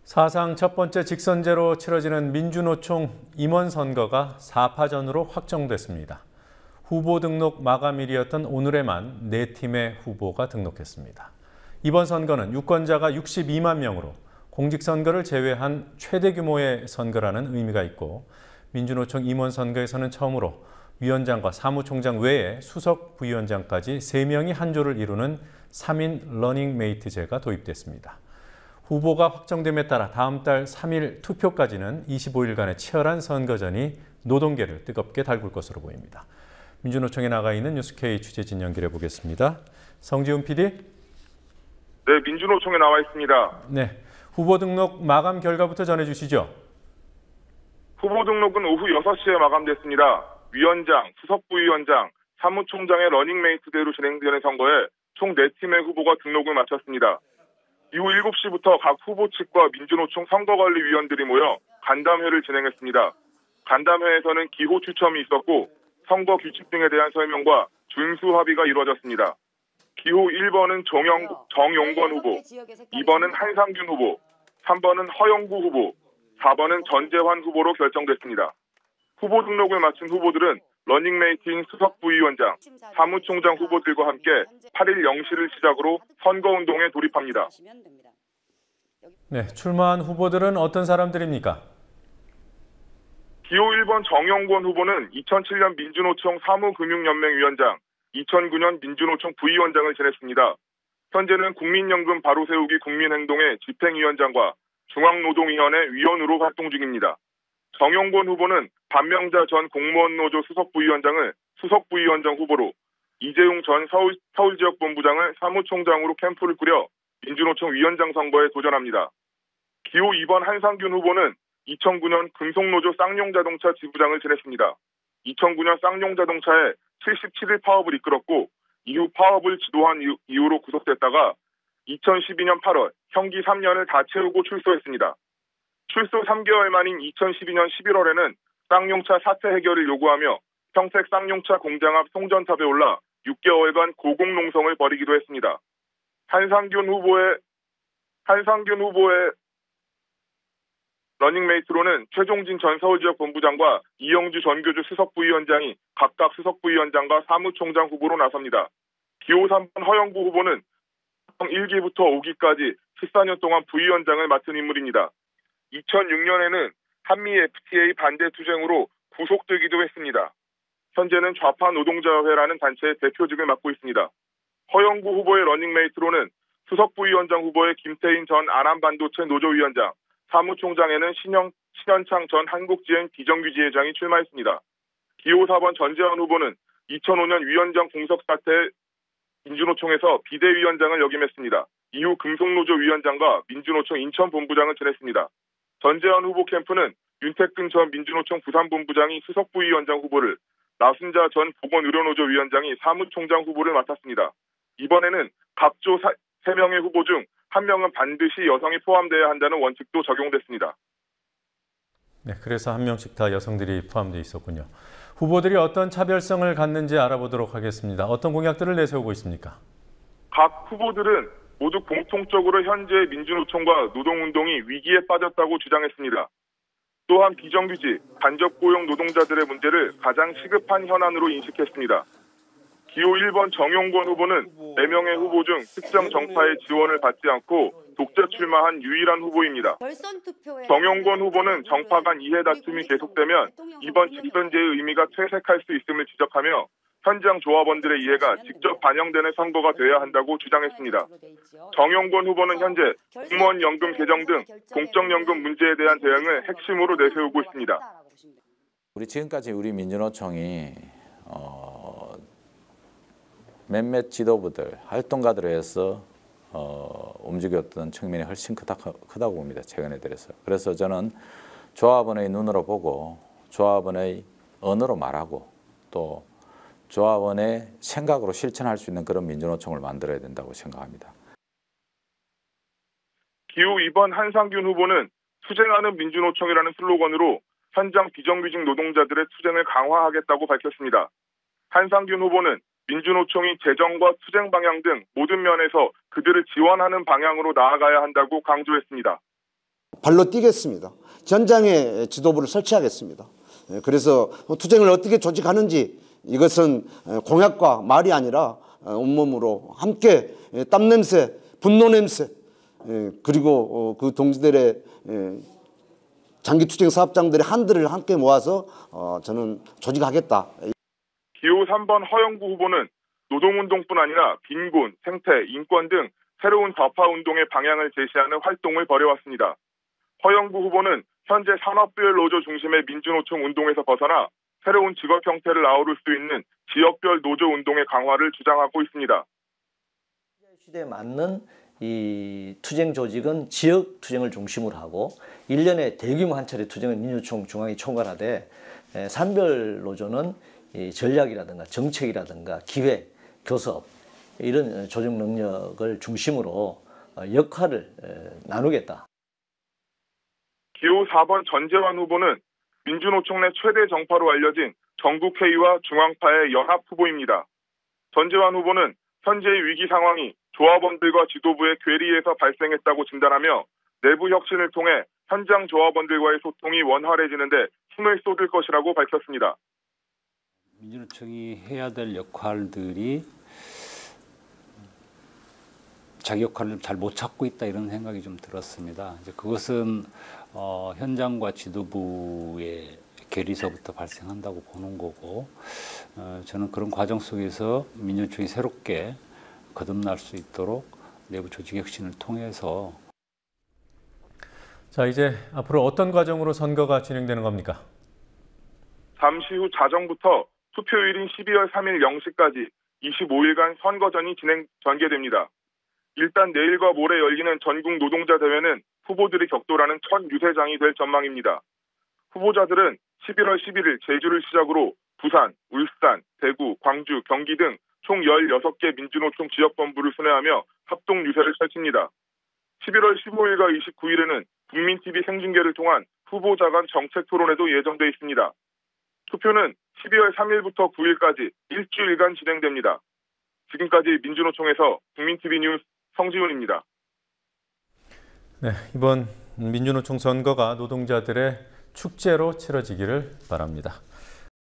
사상 첫 번째 직선제로 치러지는 민주노총 임원 선거가 4파전으로 확정됐습니다. 후보 등록 마감일이었던 오늘에만 4팀의 후보가 등록했습니다. 이번 선거는 유권자가 62만 명으로 공직선거를 제외한 최대 규모의 선거라는 의미가 있고, 민주노총 임원 선거에서는 처음으로 위원장과 사무총장 외에 수석 부위원장까지 3명이 한 조를 이루는 3인 러닝메이트제가 도입됐습니다. 후보가 확정됨에 따라 다음 달 3일 투표까지는 25일간의 치열한 선거전이 노동계를 뜨겁게 달굴 것으로 보입니다. 민주노총에 나가 있는 뉴스K 취재진 연결해 보겠습니다. 성지훈 PD. 네, 민주노총에 나와 있습니다. 네, 후보 등록 마감 결과부터 전해주시죠. 후보 등록은 오후 6시에 마감됐습니다. 위원장, 수석부위원장, 사무총장의 러닝메이트대로 진행되는 선거에 총 4팀의 후보가 등록을 마쳤습니다. 이후 7시부터 각 후보 측과 민주노총 선거관리위원들이 모여 간담회를 진행했습니다. 간담회에서는 기호 추첨이 있었고 선거 규칙 등에 대한 설명과 준수 합의가 이루어졌습니다. 기호 1번은 정용권 후보, 2번은 한상균 후보, 3번은 허영구 후보, 4번은 전재환 후보로 결정됐습니다. 후보 등록을 마친 후보들은 러닝메이트인 수석부위원장, 사무총장 후보들과 함께 8일 0시를 시작으로 선거운동에 돌입합니다. 네, 출마한 후보들은 어떤 사람들입니까? 기호 1번 정용권 후보는 2007년 민주노총 사무금융연맹 위원장, 2009년 민주노총 부위원장을 지냈습니다. 현재는 국민연금 바로세우기 국민행동회 집행위원장과 중앙노동위원회 위원으로 활동 중입니다. 정용권 후보는 반명자 전 공무원노조 수석부위원장을 수석부위원장 후보로, 이재용 전 서울지역본부장을 사무총장으로 캠프를 꾸려 민주노총 위원장 선거에 도전합니다. 기호 2번 한상균 후보는 2009년 금속노조 쌍용자동차 지부장을 지냈습니다. 2009년 쌍용자동차의 77일 파업을 이끌었고 이후 파업을 지도한 이유로 구속됐다가 2012년 8월 형기 3년을 다 채우고 출소했습니다. 출소 3개월 만인 2012년 11월에는 쌍용차 사태 해결을 요구하며 평택 쌍용차 공장 앞 송전탑에 올라 6개월간 고공농성을 벌이기도 했습니다. 한상균 후보의 러닝메이트로는 최종진 전 서울지역본부장과 이영주 전교주 수석부위원장이 각각 수석부위원장과 사무총장 후보로 나섭니다. 기호 3번 허영구 후보는 1기부터 5기까지 14년 동안 부위원장을 맡은 인물입니다. 2006년에는 한미 FTA 반대 투쟁으로 구속되기도 했습니다. 현재는 좌파 노동자회라는 단체의 대표직을 맡고 있습니다. 허영구 후보의 러닝메이트로는 수석부위원장 후보의 김태인 전 안암반도체 노조위원장, 사무총장에는 신현창 전 한국지행 비정규지회장이 출마했습니다. 기호 4번 전재환 후보는 2005년 위원장 공석 사태 민주노총에서 비대위원장을 역임했습니다. 이후 금속노조 위원장과 민주노총 인천본부장을 지냈습니다. 전재환 후보 캠프는 윤택근 전 민주노총 부산본부장이 수석부위원장 후보를, 나순자 전 보건의료노조 위원장이 사무총장 후보를 맡았습니다. 이번에는 각조 3명의 후보 중 1명은 반드시 여성이 포함돼야 한다는 원칙도 적용됐습니다. 네, 그래서 1명씩 다 여성들이 포함되어 있었군요. 후보들이 어떤 차별성을 갖는지 알아보도록 하겠습니다. 어떤 공약들을 내세우고 있습니까? 각 후보들은 모두 공통적으로 현재 민주노총과 노동운동이 위기에 빠졌다고 주장했습니다. 또한 비정규직, 간접고용 노동자들의 문제를 가장 시급한 현안으로 인식했습니다. 기호 1번 정용권 후보는 4명의 후보 중 특정 정파의 지원을 받지 않고 독자 출마한 유일한 후보입니다. 정용권 후보는 정파 간 이해 다툼이 계속되면 이번 직선제의 의미가 퇴색할 수 있음을 지적하며 현장 조합원들의 이해가 직접 반영되는 선거가 돼야 한다고 주장했습니다. 정용권 후보는 현재 공무원 연금 개정 등 공적연금 문제에 대한 대응을 핵심으로 내세우고 있습니다. 지금까지 우리 민주노총이 몇몇 지도부들, 활동가들에 의해서 움직였던 측면이 훨씬 크다고 봅니다. 최근에 들어서. 그래서 저는 조합원의 눈으로 보고 조합원의 언어로 말하고 또 조합원의 생각으로 실천할 수 있는 그런 민주노총을 만들어야 된다고 생각합니다. 기호 2번 한상균 후보는 투쟁하는 민주노총이라는 슬로건으로 현장 비정규직 노동자들의 투쟁을 강화하겠다고 밝혔습니다. 한상균 후보는 민주노총이 재정과 투쟁 방향 등 모든 면에서 그들을 지원하는 방향으로 나아가야 한다고 강조했습니다. 발로 뛰겠습니다. 전장에 지도부를 설치하겠습니다. 그래서 투쟁을 어떻게 조직하는지 이것은 공약과 말이 아니라 온몸으로 함께 땀 냄새, 분노 냄새, 그리고 그 동지들의 장기투쟁 사업장들의 한들을 함께 모아서 저는 조직하겠다. 기호 3번 허영구 후보는 노동운동뿐 아니라 빈곤, 생태, 인권 등 새로운 좌파운동의 방향을 제시하는 활동을 벌여왔습니다. 허영구 후보는 현재 산업별 노조 중심의 민주노총 운동에서 벗어나 새로운 직업 형태를 아우를 수 있는 지역별 노조 운동의 강화를 주장하고 있습니다. 시대에 맞는 이 투쟁 조직은 지역 투쟁을 중심으로 하고 1년에 대규모 한 차례 투쟁을 민주노총 중앙이 총괄하되 산별 노조는 이 전략이라든가 정책이라든가 기획, 교섭 이런 조직 능력을 중심으로 역할을 나누겠다. 기호 4번 전재환 후보는 민주노총 내 최대 정파로 알려진 전국회의와 중앙파의 연합 후보입니다. 전재환 후보는 현재의 위기 상황이 조합원들과 지도부의 괴리에서 발생했다고 진단하며 내부 혁신을 통해 현장 조합원들과의 소통이 원활해지는 데 힘을 쏟을 것이라고 밝혔습니다. 민주노총이 해야 될 역할들이 자기 역할을 잘 못 찾고 있다 이런 생각이 좀 들었습니다. 이제 그것은 현장과 지도부의 괴리서부터 발생한다고 보는 거고 저는 그런 과정 속에서 민주노총이 새롭게 거듭날 수 있도록 내부 조직 혁신을 통해서 자, 이제 앞으로 어떤 과정으로 선거가 진행되는 겁니까? 잠시 후 자정부터 투표일인 12월 3일 0시까지 25일간 선거전이 전개됩니다. 일단 내일과 모레 열리는 전국 노동자 대회는 후보들이 격돌하는 첫 유세장이 될 전망입니다. 후보자들은 11월 11일 제주를 시작으로 부산, 울산, 대구, 광주, 경기 등 총 16개 민주노총 지역본부를 순회하며 합동 유세를 펼칩니다. 11월 15일과 29일에는 국민TV 생중계를 통한 후보자 간 정책 토론회도 예정돼 있습니다. 투표는 12월 3일부터 9일까지 일주일간 진행됩니다. 지금까지 민주노총에서 국민TV 뉴스 성지훈입니다. 네, 이번 민주노총 선거가 노동자들의 축제로 치러지기를 바랍니다.